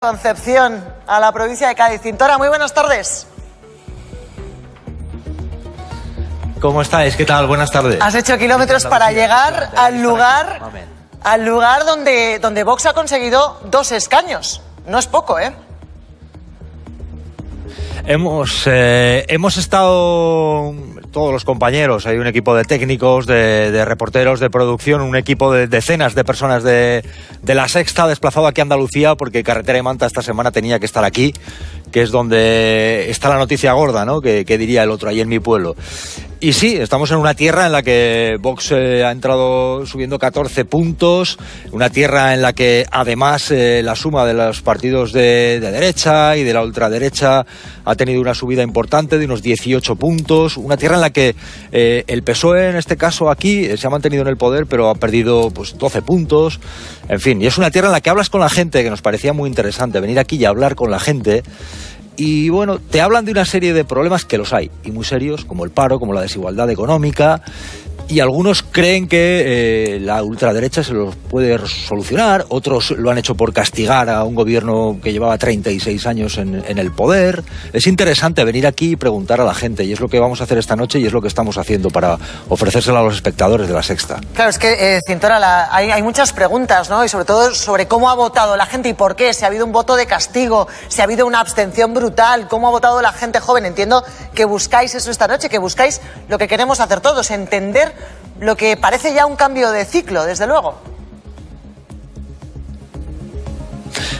Concepción, a la provincia de Cádiz. Cintora, muy buenas tardes. ¿Cómo estáis? ¿Qué tal? Buenas tardes. Has hecho kilómetros para llegar al lugar donde Vox ha conseguido 2 escaños. No es poco, ¿eh? Hemos estado todos los compañeros, hay un equipo de técnicos, de reporteros, de producción, un equipo de decenas de personas de La Sexta desplazado aquí a Andalucía porque Carretera y Manta esta semana tenía que estar aquí, que es donde está la noticia gorda, ¿no? Que diría el otro, ahí en mi pueblo. Y sí, estamos en una tierra en la que Vox ha entrado subiendo 14 puntos, una tierra en la que además la suma de los partidos de derecha y de la ultraderecha ha tenido una subida importante de unos 18 puntos, una tierra en la que el PSOE en este caso aquí se ha mantenido en el poder pero ha perdido pues 12 puntos, en fin, y es una tierra en la que hablas con la gente, que nos parecía muy interesante venir aquí y hablar con la gente. Y bueno, te hablan de una serie de problemas que los hay, y muy serios, como el paro, como la desigualdad económica, y algunos creen que la ultraderecha se los puede solucionar, otros lo han hecho por castigar a un gobierno que llevaba 36 años en el poder. Es interesante venir aquí y preguntar a la gente, y es lo que vamos a hacer esta noche y es lo que estamos haciendo para ofrecérselo a los espectadores de La Sexta. Claro, es que, Cintora, hay muchas preguntas, ¿no? Y sobre todo sobre cómo ha votado la gente y por qué, si ha habido un voto de castigo, si ha habido una abstención brutal, cómo ha votado la gente joven. Entiendo que buscáis eso esta noche, que buscáis lo que queremos hacer todos, entender lo que parece ya un cambio de ciclo, desde luego.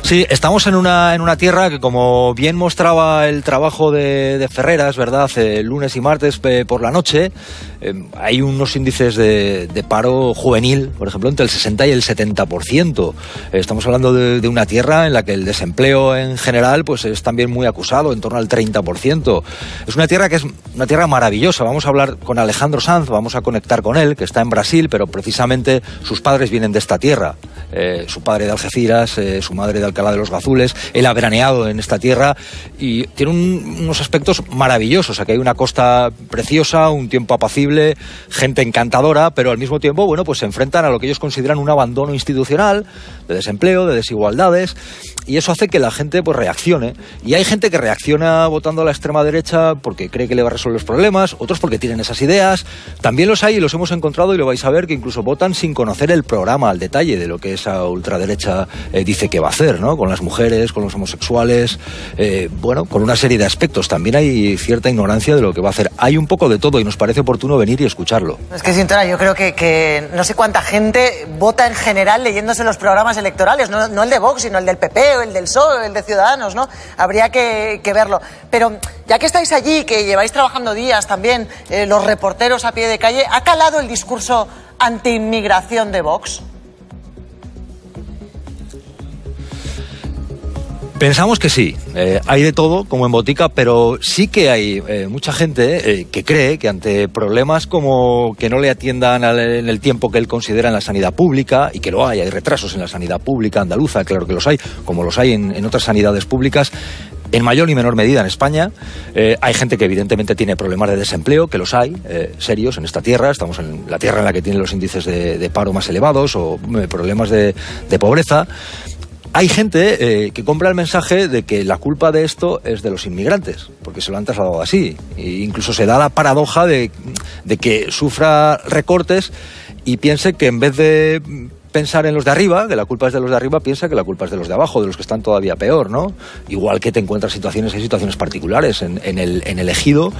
Sí, estamos en una tierra que, como bien mostraba el trabajo de Ferreras, ¿verdad? Lunes y martes por la noche, hay unos índices de paro juvenil, por ejemplo, entre el 60 y el 70%. Estamos hablando de una tierra en la que el desempleo en general pues es también muy acusado, en torno al 30%. Es una tierra que es una tierra maravillosa. Vamos a hablar con Alejandro Sanz, vamos a conectar con él, que está en Brasil, pero precisamente sus padres vienen de esta tierra. Su padre de Algeciras, su madre de Alcalá de los Gazules. Él ha veraneado en esta tierra y tiene unos aspectos maravillosos. Aquí hay una costa preciosa, un tiempo apacible, gente encantadora, pero al mismo tiempo, bueno, pues se enfrentan a lo que ellos consideran un abandono institucional, de desempleo, de desigualdades, y eso hace que la gente pues reaccione. Y hay gente que reacciona votando a la extrema derecha porque cree que le va a resolver los problemas, otros porque tienen esas ideas. También los hay y los hemos encontrado, y lo vais a ver, que incluso votan sin conocer el programa al detalle de lo que esa ultraderecha dice que va a hacer, ¿no? Con las mujeres, con los homosexuales, bueno, con una serie de aspectos. También hay cierta ignorancia de lo que va a hacer. Hay un poco de todo y nos parece oportuno venir y escucharlo. Es que, Cintora, yo creo que no sé cuánta gente vota en general leyéndose los programas electorales, no el de Vox, sino el del PP, o el del PSOE, el de Ciudadanos, ¿no? Habría que verlo. Pero ya que estáis allí, que lleváis trabajando días también, los reporteros a pie de calle, ¿ha calado el discurso anti-inmigración de Vox? Pensamos que sí, hay de todo, como en botica, pero sí que hay mucha gente que cree que ante problemas como que no le atiendan en el tiempo que él considera en la sanidad pública, y que lo hay retrasos en la sanidad pública andaluza, claro que los hay, como los hay en otras sanidades públicas, en mayor y menor medida en España. Hay gente que evidentemente tiene problemas de desempleo, que los hay, serios en esta tierra. Estamos en la tierra en la que tiene los índices de paro más elevados o problemas de pobreza. Hay gente que compra el mensaje de que la culpa de esto es de los inmigrantes, porque se lo han trasladado así. E incluso se da la paradoja de que sufra recortes y piense que en vez de pensar en los de arriba, que la culpa es de los de arriba, piensa que la culpa es de los de abajo, de los que están todavía peor, ¿no? Igual que te encuentras hay situaciones particulares en el ejido.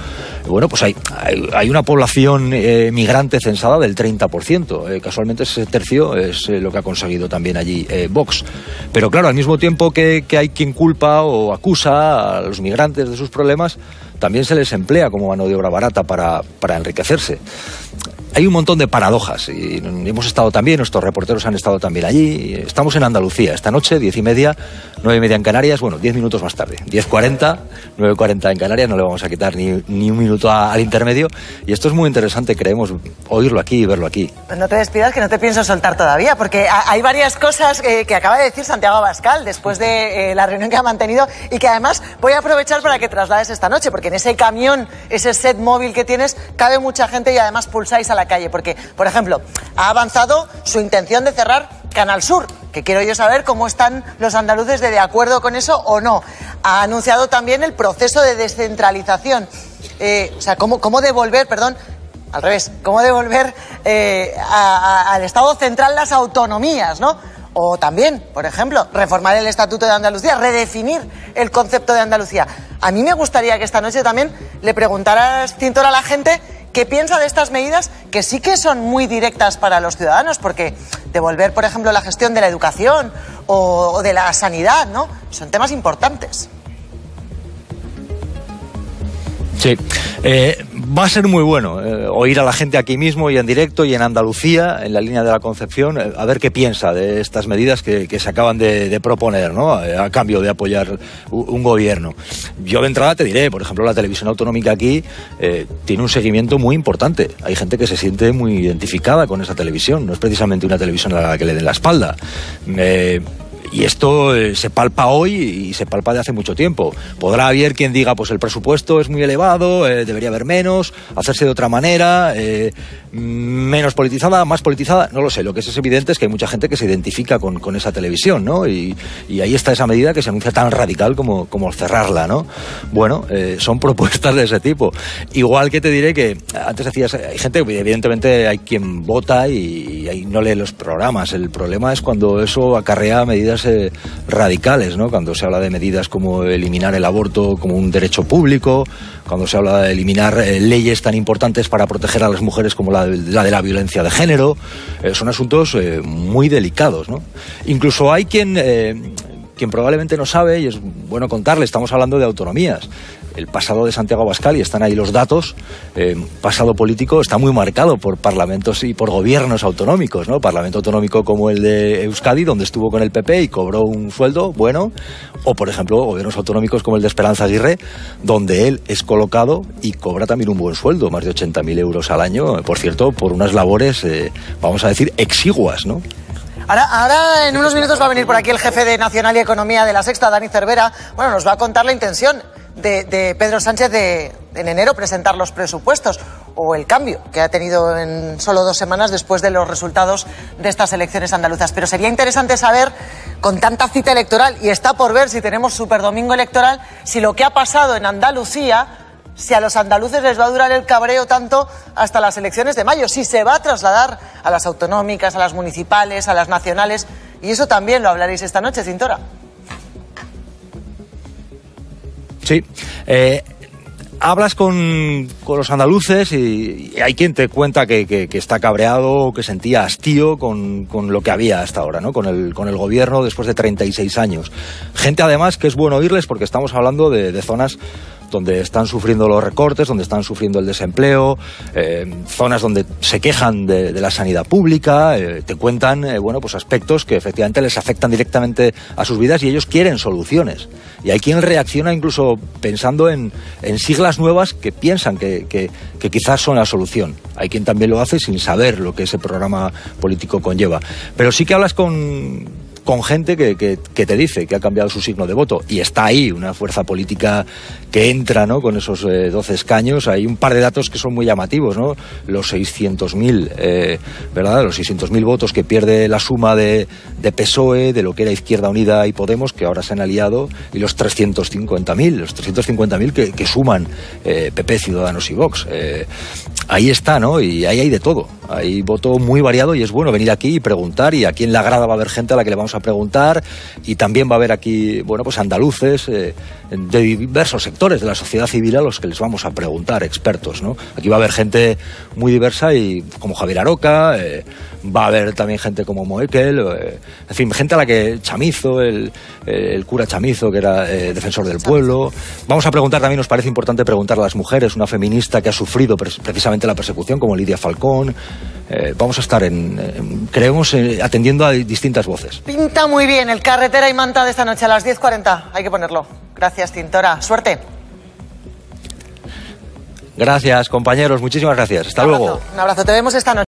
Bueno, pues hay una población migrante censada del 30%. Casualmente ese tercio es lo que ha conseguido también allí Vox. Pero claro, al mismo tiempo que hay quien culpa o acusa a los migrantes de sus problemas, también se les emplea como mano de obra barata para enriquecerse. Hay un montón de paradojas y hemos estado también, nuestros reporteros han estado también allí. Estamos en Andalucía esta noche, 10:30, 9:30 en Canarias, bueno, 10 minutos más tarde, 10:40, 9:40 en Canarias, no le vamos a quitar ni un minuto al intermedio, y esto es muy interesante, creemos, oírlo aquí y verlo aquí. No te despidas, que no te pienso soltar todavía, porque hay varias cosas que acaba de decir Santiago Abascal después de la reunión que ha mantenido, y que además voy a aprovechar para que traslades esta noche, porque en ese camión, ese set móvil que tienes, cabe mucha gente y además pulsáis a la calle, porque, por ejemplo, ha avanzado su intención de cerrar Canal Sur, que quiero yo saber cómo están los andaluces de acuerdo con eso o no. Ha anunciado también el proceso de descentralización. O sea, cómo devolver, perdón, al revés, cómo devolver al Estado central las autonomías, ¿no? O también, por ejemplo, reformar el Estatuto de Andalucía, redefinir el concepto de Andalucía. A mí me gustaría que esta noche también le preguntaras, Cintora, a la gente qué piensa de estas medidas que sí que son muy directas para los ciudadanos, porque devolver, por ejemplo, la gestión de la educación o de la sanidad, ¿no? Son temas importantes. Sí, va a ser muy bueno oír a la gente aquí mismo y en directo y en Andalucía, en la línea de la Concepción, a ver qué piensa de estas medidas que se acaban de proponer, ¿no? A cambio de apoyar un gobierno. Yo de entrada te diré, por ejemplo, la televisión autonómica aquí tiene un seguimiento muy importante. Hay gente que se siente muy identificada con esa televisión, no es precisamente una televisión a la que le den la espalda. Y esto se palpa hoy y se palpa de hace mucho tiempo. Podrá haber quien diga, pues el presupuesto es muy elevado, debería haber menos, hacerse de otra manera, menos politizada, más politizada, no lo sé. Lo que es evidente es que hay mucha gente que se identifica con esa televisión, ¿no? Y ahí está esa medida que se anuncia tan radical como cerrarla, ¿no? Bueno, son propuestas de ese tipo. Igual que te diré que, antes decías, hay gente, evidentemente hay quien vota y no lee los programas. El problema es cuando eso acarrea medidas radicales, ¿no? Cuando se habla de medidas como eliminar el aborto como un derecho público, cuando se habla de eliminar leyes tan importantes para proteger a las mujeres como la de la violencia de género, son asuntos muy delicados, ¿no? Incluso hay quien probablemente no sabe, y es bueno contarle, estamos hablando de autonomías. El pasado de Santiago Abascal, y están ahí los datos, pasado político está muy marcado por parlamentos y por gobiernos autonómicos, ¿no? Parlamento autonómico como el de Euskadi, donde estuvo con el PP y cobró un sueldo bueno, o por ejemplo gobiernos autonómicos como el de Esperanza Aguirre, donde él es colocado y cobra también un buen sueldo, más de 80.000 euros al año, por cierto, por unas labores, vamos a decir, exiguas, ¿no? Ahora, en unos minutos va a venir por aquí el jefe de Nacional y Economía de La Sexta, Dani Cervera. Bueno, nos va a contar la intención de Pedro Sánchez en enero presentar los presupuestos o el cambio que ha tenido en solo 2 semanas después de los resultados de estas elecciones andaluzas. Pero sería interesante saber, con tanta cita electoral, y está por ver si tenemos superdomingo electoral, si lo que ha pasado en Andalucía, si a los andaluces les va a durar el cabreo tanto hasta las elecciones de mayo, si se va a trasladar a las autonómicas, a las municipales, a las nacionales. Y eso también lo hablaréis esta noche, Cintora. Sí, hablas con los andaluces y hay quien te cuenta que está cabreado, que sentía hastío con lo que había hasta ahora, ¿no? Con el gobierno después de 36 años. Gente además que es bueno oírles porque estamos hablando de zonas donde están sufriendo los recortes, donde están sufriendo el desempleo, zonas donde se quejan de la sanidad pública, te cuentan bueno, pues aspectos que efectivamente les afectan directamente a sus vidas y ellos quieren soluciones. Y hay quien reacciona incluso pensando en siglas nuevas que piensan que quizás son la solución. Hay quien también lo hace sin saber lo que ese programa político conlleva. Pero sí que hablas con gente que te dice que ha cambiado su signo de voto y está ahí una fuerza política que entra, ¿no? Con esos 12 escaños. Hay un par de datos que son muy llamativos, ¿no? Los 600.000, ¿verdad? Los 600.000 votos que pierde la suma de PSOE, de lo que era Izquierda Unida y Podemos, que ahora se han aliado, y los 350.000 que suman PP, Ciudadanos y Vox. Ahí está, ¿no? Y ahí hay de todo. Hay voto muy variado y es bueno venir aquí y preguntar, y aquí en la grada va a haber gente a la que le vamos a preguntar, y también va a haber aquí, bueno, pues andaluces de diversos sectores de la sociedad civil a los que les vamos a preguntar, expertos, ¿no? Aquí va a haber gente muy diversa, y como Javier Aroca, va a haber también gente como Moekel, en fin, gente a la que Chamizo, el cura Chamizo, que era defensor del pueblo. Vamos a preguntar también, nos parece importante preguntar a las mujeres, una feminista que ha sufrido precisamente la persecución, como Lidia Falcón. Vamos a estar creemos, atendiendo a distintas voces. Pinta muy bien el Carretera y Manta de esta noche a las 10:40. Hay que ponerlo. Gracias, Cintora. Suerte. Gracias, compañeros. Muchísimas gracias. Hasta luego. Un abrazo. Te vemos esta noche.